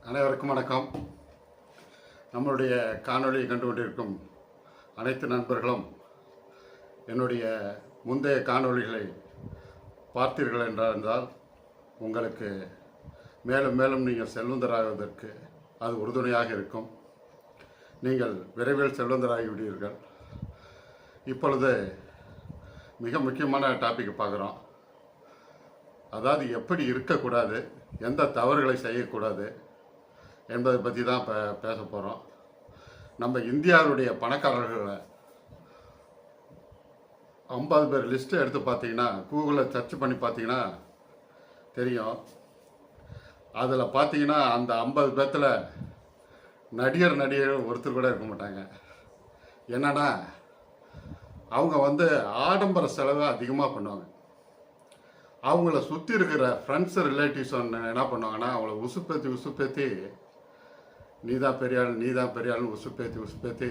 அனைவருக்கும் வணக்கம். நம்மளுடைய காணொளியை கண்டுகொண்டிருக்கும் அனைத்து நண்பர்களும் என்னுடைய முந்தைய காணொளிகளை பார்த்தீர்கள் என்றால் உங்களுக்கு மேலும் மேலும் நீங்கள் செல்வந்தராகுவதற்கு அது உறுதுணையாக இருக்கும். நீங்கள் விரைவில் செல்வந்தராகிவிடுவீர்கள். இப்பொழுது மிக முக்கியமான டாபிக் பார்க்குறோம். அதாவது எப்படி இருக்கக்கூடாது, எந்த தவறுகளை செய்யக்கூடாது என்பதை பற்றி தான் பேச போகிறோம். நம்ம இந்தியாவுடைய பணக்காரர்களை 50 பேர் லிஸ்ட்டு எடுத்து பார்த்தீங்கன்னா, கூகுளில் சர்ச் பண்ணி பார்த்தீங்கன்னா தெரியும். அதில் பார்த்தீங்கன்னா அந்த 50 பேர்த்தில் நடிகர் ஒருத்தர் கூட இருக்க மாட்டாங்க. என்னன்னா அவங்க ஆடம்பர செலவை அதிகமாக பண்ணுவாங்க. அவங்கள சுற்றி இருக்கிற ஃப்ரெண்ட்ஸ் ரிலேட்டிவ்ஸ் என்ன பண்ணுவாங்கன்னா, அவங்கள உசுப்பேற்றி நீ தான் பெரியாள்னு உசுப்பேற்றி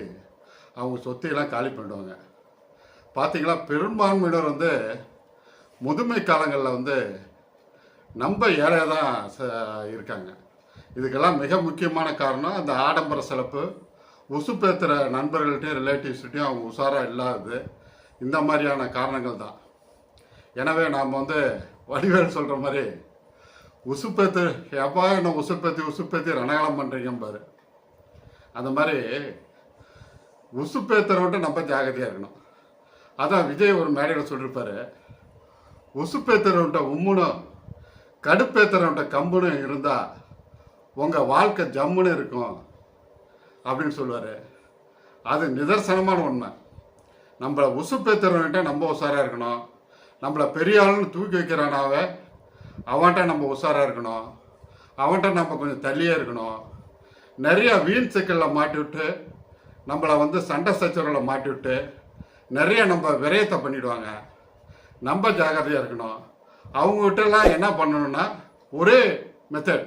அவங்க சொத்தையெல்லாம் காலி பண்ணிடுவாங்க. பார்த்தீங்களா, பெரும்பான்மையினர் முதுமை காலங்களில் நம்ம ஏழையாக தான் இருக்காங்க. இதுக்கெல்லாம் மிக முக்கியமான காரணம் அந்த ஆடம்பர செலவு, உசுப்பேற்றுற நண்பர்கள்ட்டையும் ரிலேட்டிவ்ஸ்கிட்டையும் அவங்க உஷாராக இல்லாதது. இந்த மாதிரியான காரணங்கள் தான். எனவே நாம் வடிவேல் சொல்கிற மாதிரி உசுப்பேத்து எப்பா என்ன உசுப்பேத்தி ரணகாலம் பண்ணுறீங்க பாரு. அந்த மாதிரி உசுப்பேத்துறவன்ட்டு நம்ம ஜாகிரதையாக இருக்கணும். அதான் விஜய் ஒரு மேடையில் சொல்லியிருப்பாரு, உசுப்பேத்துறவன்ட்ட உம்முனும் கடுப்பேத்துறவன்ட்ட கம்புனும் இருந்தால் உங்கள் வாழ்க்கை ஜம்முன்னு இருக்கும் அப்படின்னு சொல்லுவார். அது நிதர்சனமான உண்மை. நம்மளை உசுப்பேத்துறவன்ட்ட நம்ம உஷாராக இருக்கணும். நம்மளை பெரிய ஆளுன்னு தூக்கி வைக்கிறானாவே அவன்கிட்ட நம்ம உஷாராக இருக்கணும். அவன்கிட்ட நம்ம கொஞ்சம் தள்ளியே இருக்கணும். நிறையா வீண் சிக்கலில் மாட்டி விட்டு நம்மளை சண்டை சச்சரவில் மாட்டி விட்டு நிறைய நம்ம விரயத்தை பண்ணிவிடுவாங்க. நம்ம ஜாகிரதையாக இருக்கணும். அவங்ககிட்டலாம் என்ன பண்ணணும்னா ஒரே மெத்தட்.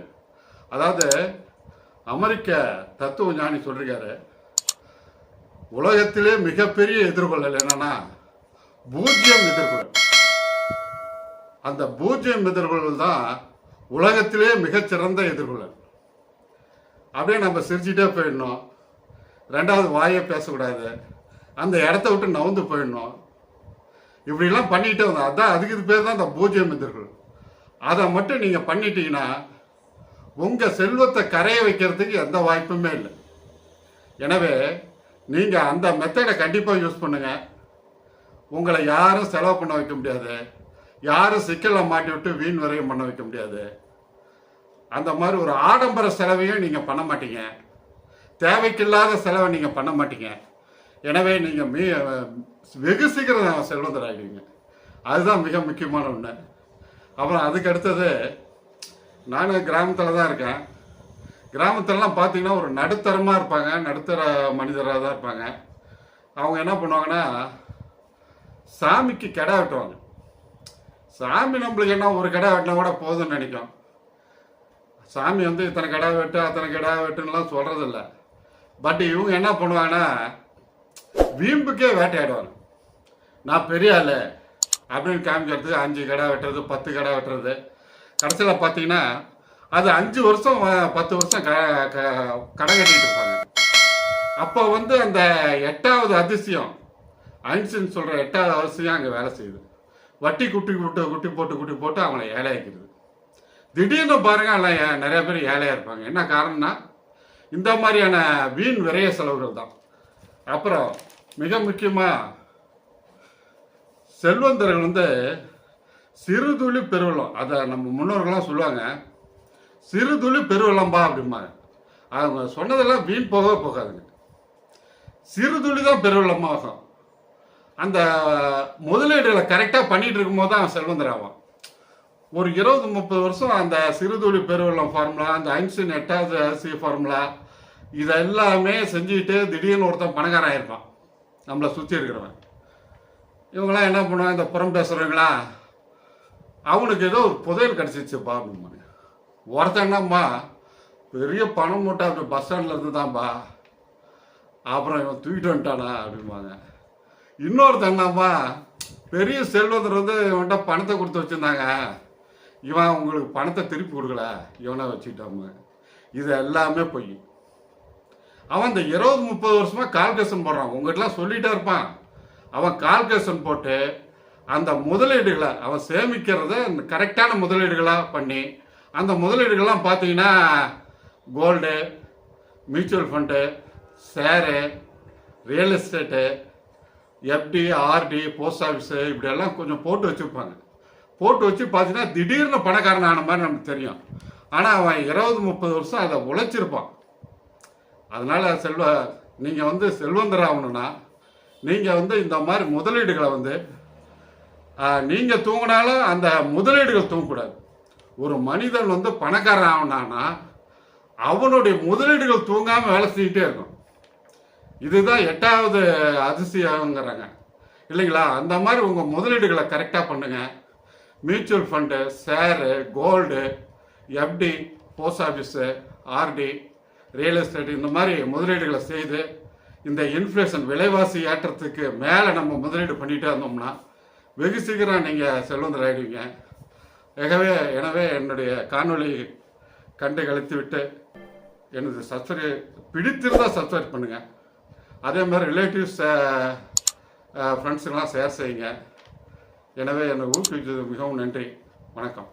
அதாவது அமெரிக்க தத்துவ ஞானி சொல்லியிருக்காரு, உலகத்திலே மிகப்பெரிய எதிர்கொள்ளல் என்னன்னா பூஜ்ஜியம் எதிர்கொள்ளல். அந்த பூஜ்ஜியம் எதிர்கொள்ளல் தான் உலகத்திலே மிகச்சிறந்த எதிர்கொள்ளல். அப்படியே நம்ம சிரிச்சுட்டே போயிடணும். ரெண்டாவது வாயை பேசக்கூடாது. அந்த இடத்த விட்டு நவுந்து போயிடணும். இப்படிலாம் பண்ணிக்கிட்டே வந்தோம். அதான் அதுக்கு பேர் தான் அந்த பூஜ்ஜியம் எதிர்கொள்ளல். அதை மட்டும் நீங்கள் பண்ணிட்டீங்கன்னா உங்கள் செல்வத்தை கரைய வைக்கிறதுக்கு எந்த வாய்ப்புமே இல்லை. எனவே நீங்கள் அந்த மெத்தடை கண்டிப்பாக யூஸ் பண்ணுங்கள். உங்களை யாரும் செலவு பண்ண வைக்க முடியாது. யாரும் சிக்கலை மாட்டி விட்டு வீண் வரையும் பண்ண வைக்க முடியாது. அந்த மாதிரி ஒரு ஆடம்பர செலவையும் நீங்கள் பண்ண மாட்டீங்க. தேவைக்கில்லாத செலவை நீங்கள் பண்ண மாட்டீங்க. எனவே நீங்கள் வெகு சீக்கிரம் செல்வந்தராகிடுவீங்க. அதுதான் மிக முக்கியமான ஒன்று. அப்புறம் அதுக்கு அடுத்தது, நான் கிராமத்தில் தான் இருக்கேன். கிராமத்திலலாம் பார்த்தீங்கன்னா ஒரு நடுத்தரமாக இருப்பாங்க, நடுத்தர மனிதராக தான் இருப்பாங்க. அவங்க என்ன பண்ணுவாங்கன்னா சாமிக்கு கிடா வெட்டுவாங்க. சாமி நம்மளுக்கு என்ன ஒரு கிடா வெட்டினா கூட போதும்னு நினைக்கும். சாமி இத்தனை கிடா வெட்டு அத்தனை கிடா வெட்டுன்னெலாம் சொல்கிறதில்ல. பட் இவங்க என்ன பண்ணுவாங்கன்னா வீம்புக்கே வேட்டையாடுவாங்க. நான் பெரிய ஆள் அப்படின்னு காமிக்கிறதுக்கு 5 கிடா வெட்டுறது, 10 கிடா வெட்டுறது. கடைசியில் பார்த்தீங்கன்னா அது 5 வருஷம் 10 வருஷம் கடை கட்டிகிட்டு இருப்பாங்க. அப்போ அந்த 8வது அதிசயம், ஐன்ஸ்டீன் சொல்கிற 8வது அதிசயம் அங்கே வேலை செய்யுது. வட்டி குட்டி போட்டு அவங்கள ஏழையாக்கிறது. திடீர்னு பாருங்கள் எல்லாம் நிறைய பேர் ஏழையாக இருப்பாங்க. என்ன காரணம்னா இந்த மாதிரியான வீண் விரைய செலவுகள் தான். அப்புறம் மிக முக்கியமாக செல்வந்தர்கள் சிறுதுளி பெருவெள்ளம். அதை நம்ம முன்னோர்கள்லாம் சொல்லுவாங்க, சிறுதுளி பெருவெள்ளம்பா அப்படிம்பாங்க. அவங்க சொன்னதெல்லாம் வீண் போகாதுங்க. சிறுதுளி தான் பெருவெள்ளமாகும். அந்த முதலீடுகளை கரெக்டாக பண்ணிகிட்டு இருக்கும்போது தான் செல்வந்தராகும். ஒரு 20-30 வருஷம் அந்த சிறுதுளி பெருவெள்ளம் ஃபார்முலா, அந்த ஐன்ஸ்டீன் 8வது அதிசய ஃபார்முலா, இதெல்லாமே செஞ்சுக்கிட்டு திடீர்னு ஒருத்தன் பணக்காரன் ஆயிருப்பான் நம்மளை சுற்றி இருக்கிறவன். இவங்களாம் என்ன பண்ணுவாங்க, இந்த புறம் பேசுகிறவங்களா, அவனுக்கு ஏதோ ஒரு புதையல் கிடச்சிச்சுப்பா அப்படிம்பாங்க. ஒருத்தன் என்னம்மா பெரிய பணம் மூட்டை அப்படி பஸ் ஸ்டாண்டில் இருந்து தான்ப்பா, அப்புறம் இவன் தூக்கிட்டு வந்துட்டானா அப்படிம்பாங்க. இன்னொருத்தன் என்னம்மா பெரிய செல்வந்தர் இவன்கிட்ட பணத்தை கொடுத்து வச்சுருந்தாங்க, இவன் உங்களுக்கு பணத்தை திருப்பி கொடுக்கல, இவனை வச்சுக்கிட்டாம. இது எல்லாமே பொய். அவன் இந்த 20-30 வருஷமா கால்குலேஷன் போடுறான். உங்ககிட்டலாம் சொல்லிட்டே இருப்பான். அவன் கால்குலேஷன் போட்டு அந்த முதலீடுகளை அவன் சேமிக்கிறத கரெக்டான முதலீடுகளாக பண்ணி, அந்த முதலீடுகள்லாம் பார்த்தீங்கன்னா gold, mutual fund, share, real estate, FD, RD, post office இப்படியெல்லாம் கொஞ்சம் போட்டு வச்சுருப்பாங்க. போட்டு வச்சு பார்த்தீங்கன்னா திடீர்னு பணக்காரன் ஆன மாதிரி நமக்கு தெரியும். ஆனால் அவன் 20-30 வருஷம் அதை உழைச்சிருப்பான். அதனால் நீங்கள் செல்வந்தர் ஆகணும்னா நீங்கள் இந்த மாதிரி முதலீடுகளை நீங்கள் தூங்கினாலும் அந்த முதலீடுகள் தூங்கக்கூடாது. ஒரு மனிதன் பணக்காரன் ஆகணும்னா அவனுடைய முதலீடுகள் தூங்காமல் வேலை செஞ்சுட்டே இருக்கும். இதுதான் 8வது அதிசயங்கிறாங்க இல்லைங்களா? அந்த மாதிரி உங்கள் முதலீடுகளை கரெக்டாக பண்ணுங்கள். Mutual fund, share, gold, FD, post office, RD, real estate இந்த மாதிரி முதலீடுகளை செய்து இந்த இன்ஃப்ளேஷன் விலைவாசி ஏற்றத்துக்கு மேலே நம்ம முதலீடு பண்ணிகிட்டே இருந்தோம்னா வெகு சீக்கிரம் நீங்கள் செல்வந்தர் ஆகிடுவீங்க. எனவே என்னுடைய காணொளி கண்டு கழித்து விட்டு எனது பிடித்திருந்தால் சப்ஸ்கிரைப் பண்ணுங்கள். அதே மாதிரி ரிலேட்டிவ்ஸ் ஃப்ரெண்ட்ஸுக்கெல்லாம் ஷேர் செய்யுங்க. எனவே என்னை ஊக்குவிச்சது மிகவும் நன்றி. வணக்கம்.